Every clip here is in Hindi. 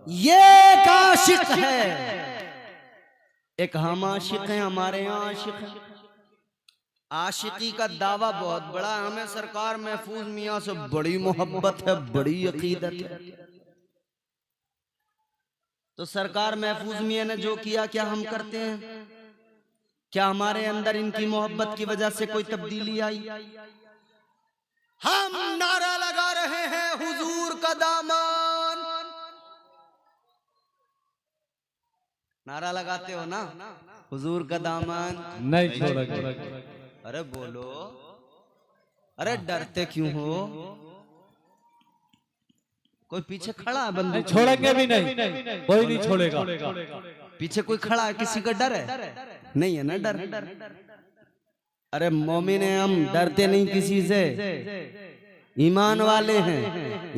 ये एक आशिक है, एक हम आशिक हैं, हमारे यहाँ आशिक है। आशिकी का दावा बहुत बड़ा है, हमें सरकार महफूज मियाँ से बड़ी मोहब्बत है, बड़ी अकीदत है। तो सरकार महफूज मियाँ ने जो किया क्या हम करते हैं? क्या हमारे अंदर इनकी मोहब्बत की वजह से कोई तब्दीली आई? हम नारा लगा रहे हैं हुजूर का दामन। नारा लगाते हो ना, हुजूर का दामन नहीं छोड़ेंगे। अरे बोलो, अरे डरते क्यों हो? कोई पीछे खड़ा है बंदूक? छोड़ेंगे भी नहीं, कोई नहीं छोड़ेगा। पीछे कोई खड़ा है, किसी का डर है? नहीं है ना डर। अरे मोमिन है हम, डरते नहीं किसी से, ईमान वाले हैं।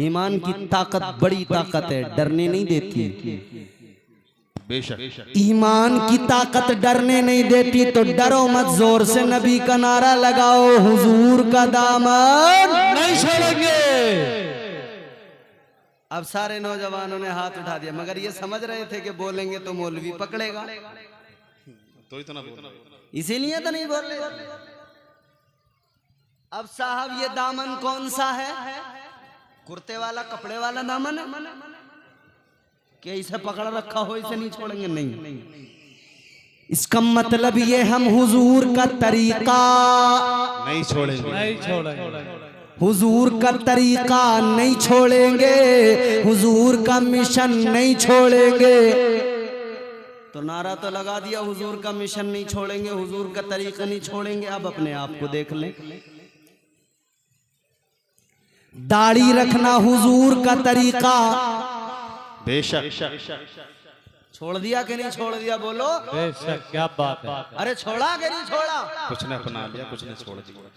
ईमान की ताकत बड़ी ताकत है, डरने नहीं देती। बेशक ईमान की ताकत डरने नहीं देती, तो डरो मत, जोर से नबी का नारा लगाओ, हुजूर का दामन नहीं छोड़ेंगे। अब सारे नौजवानों ने हाथ उठा दिया, मगर ये समझ रहे थे कि बोलेंगे तो मौलवी पकड़ेगा, तो इतना बोल, इसीलिए तो नहीं बोल रहे। अब साहब ये दामन कौन सा है? कुर्ते वाला, कपड़े वाला दामन है कि इसे पकड़ रखा हो, इसे नहीं छोड़ेंगे? नहीं, इसका मतलब ये हम हुजूर का तरीका नहीं छोड़ेंगे, नहीं छोड़ेंगे। हुजूर का तरीका नहीं छोड़ेंगे, हुजूर का मिशन नहीं छोड़ेंगे। तो नारा तो लगा दिया, हुजूर का मिशन नहीं छोड़ेंगे, हुजूर का तरीका नहीं छोड़ेंगे। अब अपने आप को देख लें, दाढ़ी रखना हुजूर का तरीका, बेशक छोड़ दिया कि नहीं छोड़ दिया? बोलो बेशक, क्या बात है। अरे छोड़ा कि नहीं छोड़ा? कुछ ने अपना लिया, कुछ ने छोड़ दिया।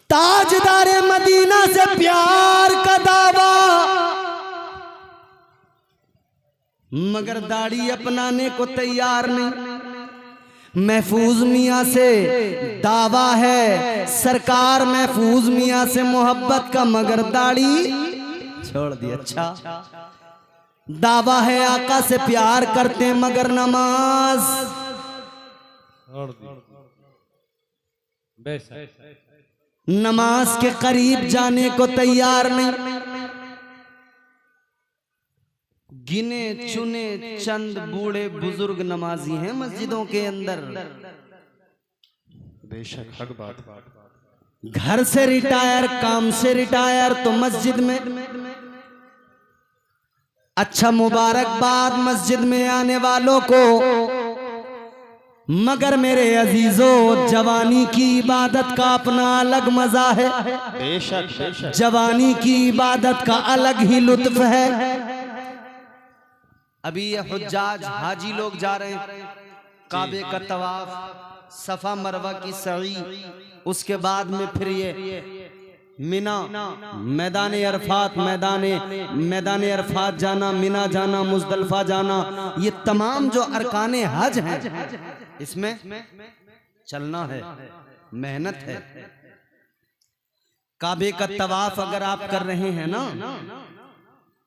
ताजदारे मदीना से प्यार का दावा, मगर दाढ़ी अपनाने को तैयार नहीं। महफूज मियाँ से दावा है, सरकार महफूज मियाँ से मोहब्बत का, मगर दाढ़ी छोड़ दी। अच्छा, दावा है आका से प्यार करते, मगर नमाज छोड़ दी। बेशक, नमाज के करीब जाने को तैयार नहीं। गिने चुने चंद बूढ़े बुजुर्ग नमाजी हैं मस्जिदों के अंदर। बेशक हक बात। घर से रिटायर, काम से रिटायर, तो मस्जिद में। अच्छा, मुबारकबाद मस्जिद में आने वालों को, मगर मेरे अजीजों, जवानी की इबादत का अपना अलग मजा है। बेशक जवानी की इबादत का अलग ही लुत्फ है। अभी ये हुज्जाज हाजी लोग जा रहे हैं, काबे का तवाफ, सफा मरवा की सई, उसके बाद में फिर ये मिना, मैदान अरफात, मैदान अरफात जाना, मिना जाना, मुजदलफा जाना, ये तमाम जो अरकाने हज हैं, इसमें चलना है, मेहनत है। काबे का तवाफ अगर आप कर रहे हैं ना,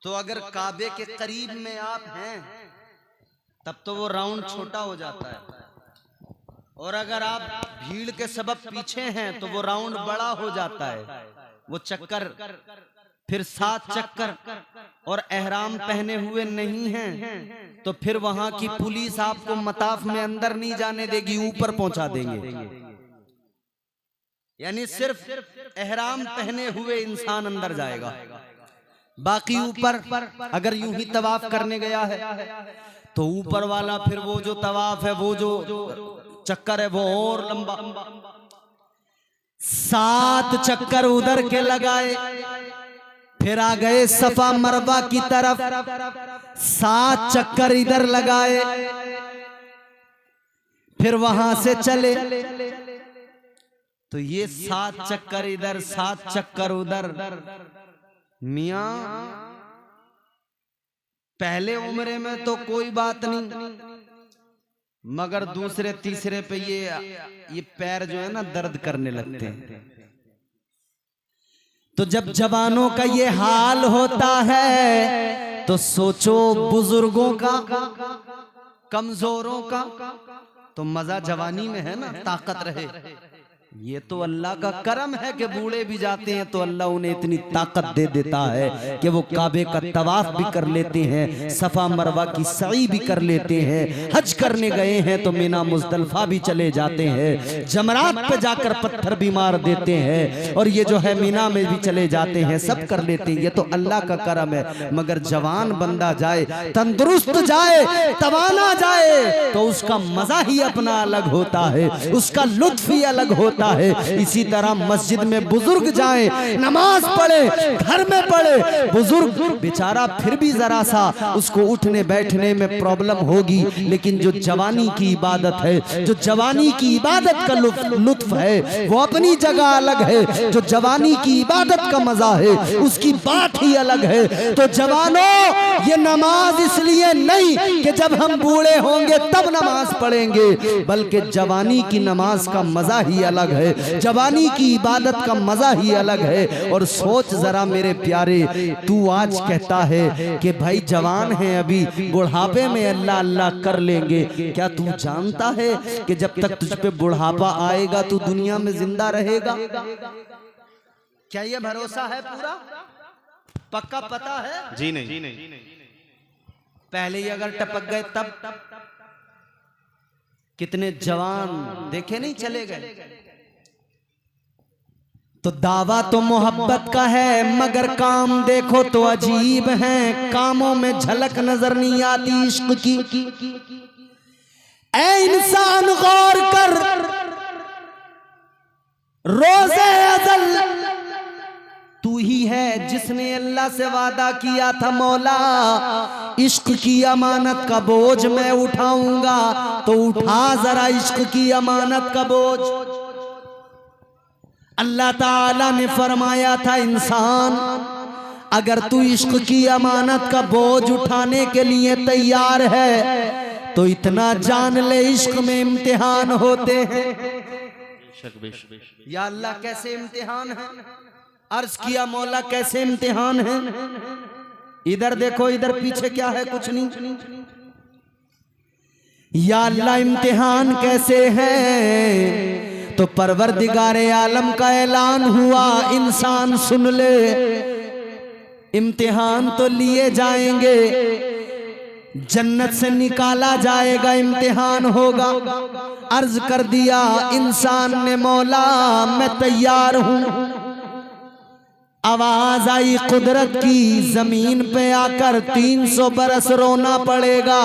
तो अगर काबे के करीब में आप हैं तब तो वो राउंड छोटा हो जाता है, और अगर आप भीड़ के सबब पीछे हैं तो वो राउंड बड़ा हो जाता है। वो चक्कर फिर 7 चक्कर, और एहराम पहने हुए नहीं हैं तो फिर वहां की पुलिस आपको मताफ में अंदर नहीं जाने देगी, ऊपर पहुंचा देंगे। यानी सिर्फ एहराम पहने हुए इंसान अंदर जाएगा, बाकी ऊपर अगर यूं ही तवाफ करने गया है तो ऊपर वाला फिर वो जो तवाफ है, वो जो चक्कर है, वो और लंबा। 7 चक्कर उधर के लगाए, फिर आ गए सफा मरवा की तरफ, 7 चक्कर इधर लगाए, फिर वहां से चले, तो ये 7 चक्कर इधर, 7 चक्कर उधर। मियां पहले उम्रे में तो कोई बात नहीं, मगर दूसरे तीसरे पे ये पैर जो है ना दर्द करने लगते हैं। तो जब जवानों का ये हाल होता है तो सोचो बुजुर्गों का, कमजोरों का, तो मजा जवानी में है ना, ताकत रहे। ये तो अल्लाह का करम है कि बूढ़े भी जाते हैं तो अल्लाह उन्हें इतनी ताकत दे देता है कि वो काबे का तवाफ भी कर लेते हैं, सफा मरवा की सई भी कर लेते हैं, हज करने गए हैं तो मीना मुजदलफा भी चले जाते हैं, जमरात पे जाकर पत्थर भी मार देते हैं, और ये जो है मीना में भी चले जाते हैं, सब कर लेते हैं। ये तो अल्लाह का करम है। मगर जवान बंदा जाए, तंदुरुस्त जाए, तवाना जाए, तो उसका मजा ही अपना अलग होता है, उसका लुत्फ ही अलग होता है। इसी तरह मस्जिद में बुजुर्ग जाए, नमाज पढ़े, घर में पढ़े, बुजुर्ग बेचारा फिर भी जरा सा उसको उठने बैठने में प्रॉब्लम होगी, लेकिन जो जवानी की इबादत है, जो जवानी की इबादत का लुत्फ है, वो अपनी जगह अलग है। जो जवानी की इबादत का मजा है, उसकी बात ही अलग है। तो जवानों, ये नमाज इसलिए नहीं कि जब हम बूढ़े होंगे तब नमाज पढ़ेंगे, बल्कि जवानी की नमाज का मजा ही अलग है, जवानी की इबादत का मजा ही अलग है। और सोच जरा मेरे प्यारे, तू आज कहता है कि भाई जवान है, अभी बुढ़ापे में अल्लाह अल्लाह कर लेंगे। क्या तू जानता है कि जब तक तुझ पे बुढ़ापा आएगा तू दुनिया में जिंदा रहेगा? क्या ये भरोसा है पूरा पक्का पता है? जी नहीं। पहले ही अगर टपक गए तब कितने जवान देखे नहीं चले गए। तो दावा तो मोहब्बत का है, मगर काम देखो तो अजीब हैं, कामों में झलक नजर नहीं आती इश्क की। ऐ इंसान गौर कर, रोज़े अज़ल तू ही है जिसने अल्लाह से वादा किया था, मौला इश्क की अमानत का बोझ मैं उठाऊंगा, तो उठा जरा इश्क की अमानत का बोझ। अल्लाह ताला ने फरमाया था, इंसान अगर तू इश्क की अमानत का बोझ उठाने के लिए तैयार है तो इतना जान ले, इश्क में इम्तिहान होते हैं। या अल्लाह कैसे इम्तिहान है? अर्ज किया मौला कैसे इम्तिहान है? इधर देखो, इधर पीछे क्या है? कुछ नहीं। या अल्लाह इम्तिहान कैसे है? तो परवरदिगारे आलम का ऐलान हुआ, इंसान सुन ले, इम्तिहान तो लिए जाएंगे, जन्नत से निकाला जाएगा, इम्तिहान होगा। अर्ज कर दिया इंसान ने, मौला मैं तैयार हूं। आवाज आई कुदरत की, जमीन पे आकर 300 बरस रोना पड़ेगा,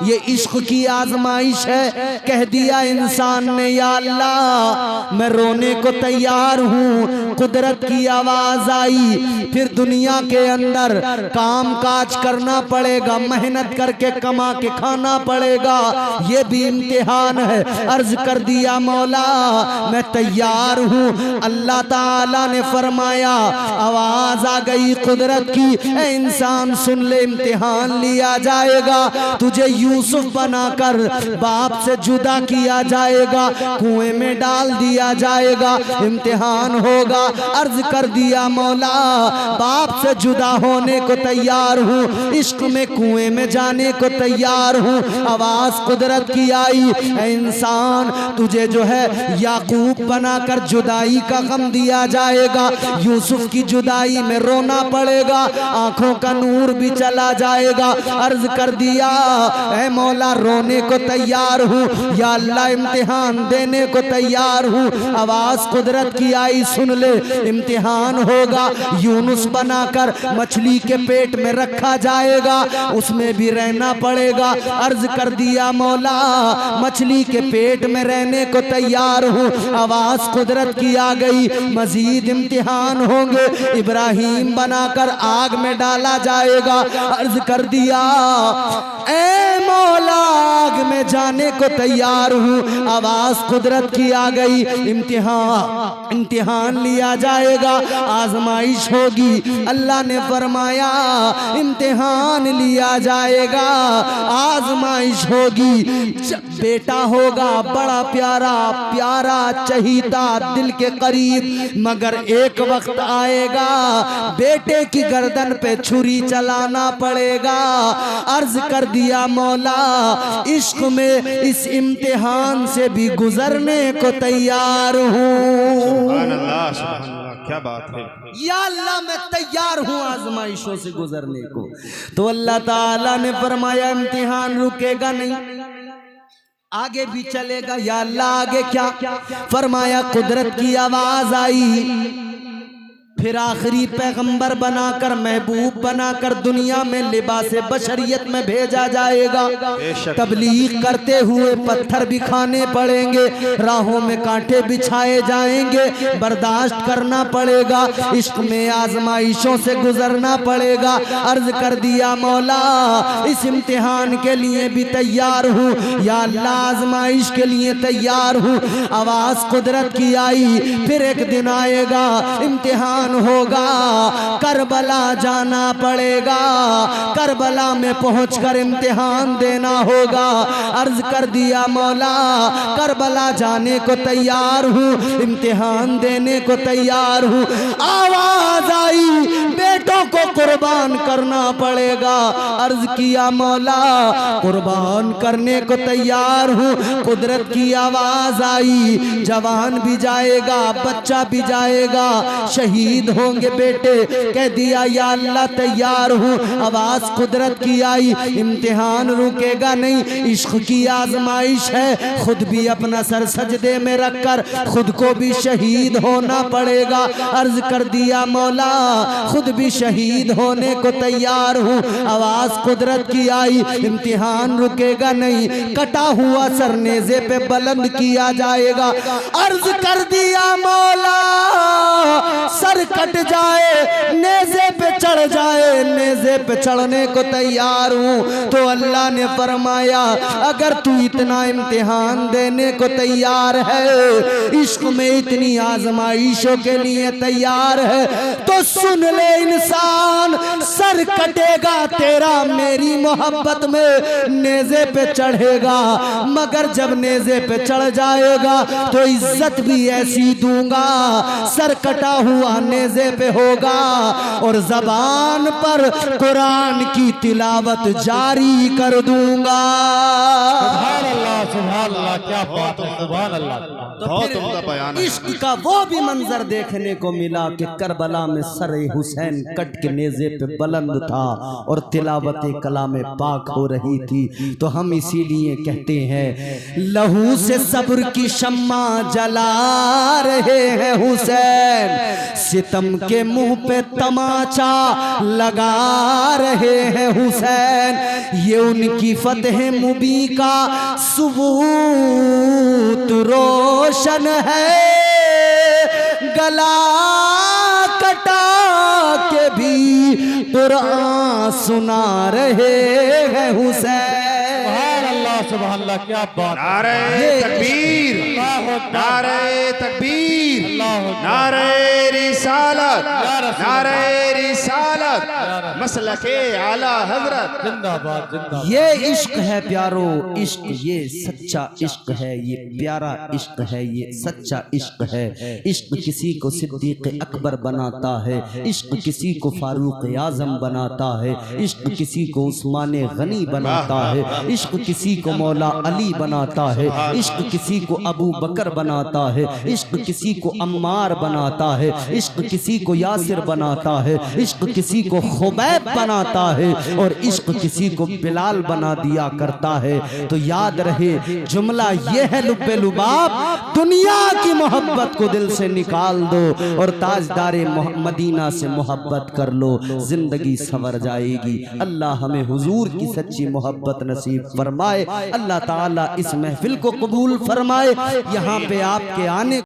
ये इश्क की आजमाइश है। कह दिया इंसान ने, या अल्लाह मैं रोने को तैयार हूँ। कुदरत की आवाज आई, फिर दुनिया के अंदर काम काज करना पड़ेगा, मेहनत करके कमा के खाना पड़ेगा, ये भी इम्तिहान है। अर्ज कर दिया मौला मैं तैयार हूँ। अल्लाह ताला ने फरमाया, आवाज आ गई कुदरत की, ए इंसान सुन ले, इम्तिहान लिया जाएगा, तुझे यूसुफ बनाकर बाप से जुदा किया जाएगा, कुएं में डाल दिया जाएगा, इम्तिहान होगा। अर्ज कर दिया मौला बाप से जुदा होने को तैयार हूँ, इश्क में कुएं में जाने को तैयार हूँ। आवाज कुदरत की आई, ए इंसान तुझे जो है याकूब बनाकर जुदाई का गम दिया जाएगा, यूसुफ की जुदाई में रोना पड़ेगा, आंखों का नूर भी चला जाएगा। अर्ज कर दिया, ऐ मौला रोने को तैयार हूँ, या अल्लाह इम्तिहान देने को तैयार हूँ। आवाज कुदरत की आई, सुन ले इम्तिहान होगा, यूनुस बनाकर मछली के पेट में रखा जाएगा, उसमें भी रहना पड़ेगा। अर्ज कर दिया मौला मछली के पेट में रहने को तैयार हूँ। आवाज कुदरत की आ गई, मजीद इम्तिहान होंगे, इब्राहिम बनाकर आग में डाला जाएगा। अर्ज कर दिया, ऐ मौला मौला आग में जाने को तैयार हूँ। आवाज कुदरत की आ गई, इम्तिहान लिया जाएगा, आजमाइश होगी। अल्लाह ने फरमाया इम्तिहान लिया जाएगा, आजमाइश होगी। बेटा होगा बड़ा प्यारा प्यारा चहीता दिल के करीब, मगर एक वक्त आएगा बेटे की गर्दन पे छुरी चलाना पड़ेगा। अर्ज कर दिया मौला इश्क में इस इम्तिहान से भी गुजरने को तैयार हूँ। सुभान अल्लाह, क्या बात है। या अल्लाह मैं तैयार हूँ आजमाइशों से गुजरने को। तो अल्लाह ताला ने फरमाया इम्तिहान रुकेगा नहीं, आगे भी चलेगा। या अल्लाह आगे क्या? फरमाया कुदरत की आवाज आई, फिर आखिरी पैगंबर बनाकर महबूब बनाकर दुनिया में लिबासे बशरियत में भेजा जाएगा। तबलीग करते हुए पत्थर भी खाने पड़ेंगे, राहों में कांटे बिछाए जाएंगे, बर्दाश्त करना पड़ेगा, इश्क में आजमाइशों से गुजरना पड़ेगा। अर्ज कर दिया मौला इस इम्तिहान के लिए भी तैयार हूँ, या अल्लाह आजमाइश के लिए तैयार हूँ। आवाज कुदरत की आई, फिर एक दिन आएगा इम्तिहान होगा, करबला जाना पड़ेगा, करबला में पहुंचकर इम्तिहान देना होगा। अर्ज कर दिया मौला करबला जाने को तैयार हूँ, इम्तिहान देने को तैयार हूँ। आवाज आई बेटों को कुर्बान करना पड़ेगा। अर्ज किया मौला कुर्बान करने को तैयार हूँ। कुदरत की आवाज आई, जवान भी जाएगा बच्चा भी जाएगा, शहीद होंगे बेटे। कह दिया या अल्लाह तैयार हूँ। आवाज कुदरत की आई, इम्तिहान रुकेगा नहीं, इश्क की आजमाइश है, खुद भी अपना सर सजदे में रखकर खुद को भी शहीद होना पड़ेगा। अर्ज कर दिया मौला खुद भी शहीद होने को तैयार हूँ। आवाज कुदरत की आई, इम्तिहान रुकेगा नहीं, कटा हुआ सर नेज़े पे बुलंद किया जाएगा। अर्ज कर दिया मौला सर कट जाए नेज़े पे चढ़ जाए, नेज़े पे चढ़ने को तैयार हूँ। तो अल्लाह ने फरमाया अगर तू इतना इम्तिहान देने को तैयार है, इश्क में इतनी आजमाइशों के लिए तैयार है, तो सुन ले इंसान, सर कटेगा तेरा मेरी मोहब्बत में, नेज़े पे चढ़ेगा, मगर जब नेज़े पे चढ़ जाएगा तो इज्जत भी ऐसी दूंगा, सर कटा हुआ नेज़े पे होगा और ज़बान पर कुरान की तिलावत जारी कर दूंगा। सुभान अल्लाह, सुभान अल्लाह, क्या बात है, सुभान अल्लाह। तो बहुत फिर उम्दा बयान है। इश्क का वो भी मंजर देखने को मिला कि करबला में सर हुसैन कट के नेज़े पे बुलंद था और तिलावत कलाम पाक हो रही थी। तो हम इसीलिए कहते हैं लहू से सब्र की शम्मा जला रहे हैं हुसैन, सितम के मुंह पे तमाचा लगा रहे हैं हुसैन, ये उनकी फतेह मुबी का सबूत रोशन है, गला कटा के भी कुरान सुना रहे हैं हुसैन। सुभान अल्लाह, सुभान अल्लाह, क्या बात है। नारे तकबीर, नारे तकबीर, नारे रिसालत, नारे रिसालत, मसलके आला हजरत। जिंदाबाद, जिंदाबाद। ये इश्क है प्यारो, इश्क ये सच्चा इश्क है, ये प्यारा इश्क है, ये सच्चा इश्क है। इश्क किसी को सिद्दीक अकबर बनाता है, इश्क किसी को फारूक आजम बनाता है, इश्क किसी को उस्मान गनी बनाता है, इश्क किसी को मौला अली बनाता है, इश्क किसी को अबू बकर बनाता है, इश्क किसी को अम्मार बनाता है, इश्क किसी को यासिर बनाता है, इश्क किसी को खुबैब बनाता है और इश्क किसी को बिलाल बना दिया करता है। तो याद रहे जुमला ये है लुब्बे लुबाब, दुनिया की मोहब्बत को दिल से निकाल दो और ताजदारे मदीना से मोहब्बत कर लो, जिंदगी संवर जाएगी। अल्लाह हमें हुजूर की सच्ची मोहब्बत नसीब फरमाए। अल्लाह ताला इस महफिल को कबूल फरमाए। यहाँ पे आपके आने